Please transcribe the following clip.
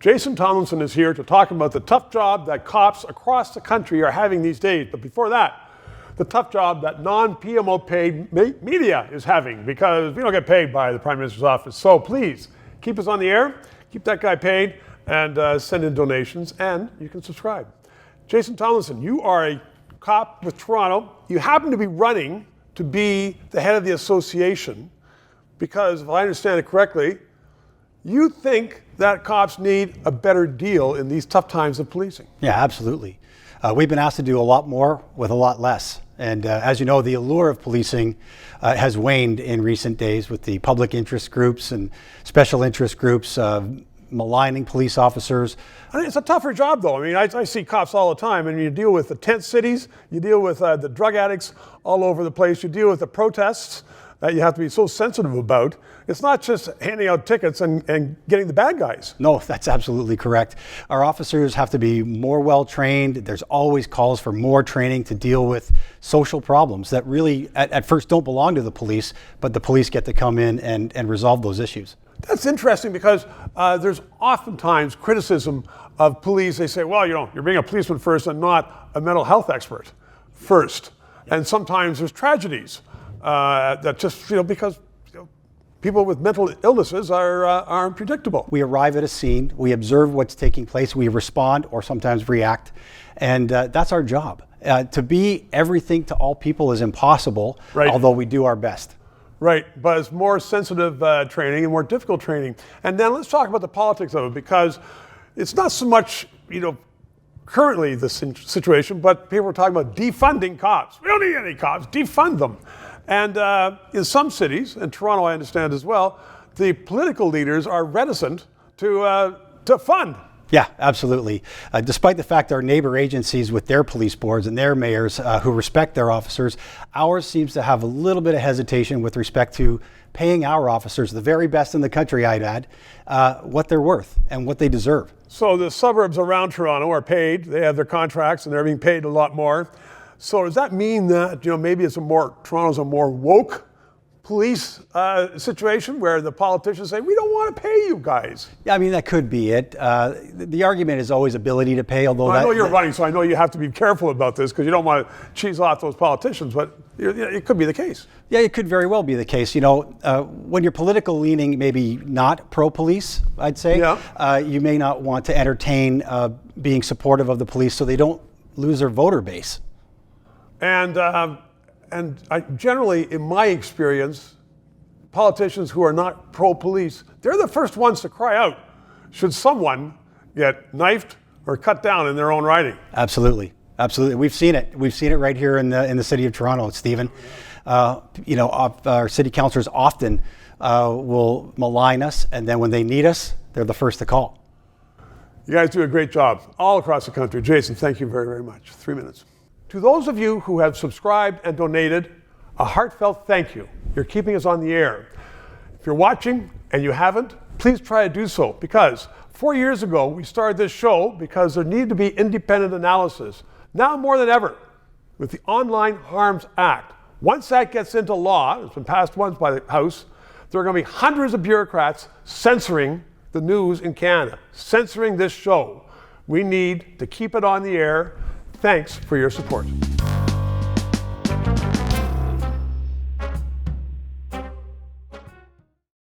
Jason Tomlinson is here to talk about the tough job that cops across the country are having these days. But before that, the tough job that non-PMO paid media is having, because we don't get paid by the Prime Minister's office. So please, keep us on the air, keep that guy paid, and send in donations, and you can subscribe. Jason Tomlinson, you are a cop with Toronto. You happen to be running to be the head of the association because, if I understand it correctly, you think that cops need a better deal in these tough times of policing. Yeah, absolutely. We've been asked to do a lot more with a lot less. And as you know, the allure of policing has waned in recent days with the public interest groups and special interest groups maligning police officers. I mean, it's a tougher job, though. I mean, I see cops all the time, and you deal with the tent cities, you deal with the drug addicts all over the place, you deal with the protests that you have to be so sensitive about. It's not just handing out tickets and getting the bad guys. No, that's absolutely correct. Our officers have to be more well-trained. There's always calls for more training to deal with social problems that really, at first, don't belong to the police, but the police get to come in and resolve those issues. That's interesting because there's oftentimes criticism of police. They say, well, you're being a policeman first and not a mental health expert first. And sometimes there's tragedies that just, because people with mental illnesses are unpredictable. We arrive at a scene, we observe what's taking place, we respond or sometimes react, and that's our job. To be everything to all people is impossible, right, although we do our best. Right, but it's more sensitive training and more difficult training. And then let's talk about the politics of it, because it's not so much, currently the situation, but people are talking about defunding cops. We don't need any cops, defund them. And in some cities, and Toronto I understand as well, the political leaders are reticent to fund. Yeah, absolutely. Despite the fact our neighbor agencies with their police boards and their mayors who respect their officers, ours seems to have a little bit of hesitation with respect to paying our officers, the very best in the country, I'd add, what they're worth and what they deserve. So the suburbs around Toronto are paid, they have their contracts and they're being paid a lot more. So does that mean that, maybe Toronto's a more woke police situation where the politicians say, we don't want to pay you guys? Yeah, I mean, that could be it. The argument is always ability to pay, although I know you're running, so I know you have to be careful about this because you don't want to cheese off those politicians, but it could be the case. Yeah, it could very well be the case. When you're political leaning, maybe not pro-police, I'd say, yeah, you may not want to entertain being supportive of the police so they don't lose their voter base. And I generally, in my experience, politicians who are not pro-police, they're the first ones to cry out should someone get knifed or cut down in their own riding. Absolutely, absolutely. We've seen it. We've seen it right here in the city of Toronto, Stephen. Our city councillors often will malign us, and then when they need us, they're the first to call. You guys do a great job all across the country. Jason, thank you very, very much. 3 minutes. To those of you who have subscribed and donated, a heartfelt thank you. You're keeping us on the air. If you're watching and you haven't, please try to do so, because 4 years ago we started this show because there needed to be independent analysis. Now more than ever, with the Online Harms Act, once that gets into law, it's been passed once by the House, there are going to be hundreds of bureaucrats censoring the news in Canada, censoring this show. We need to keep it on the air. Thanks for your support.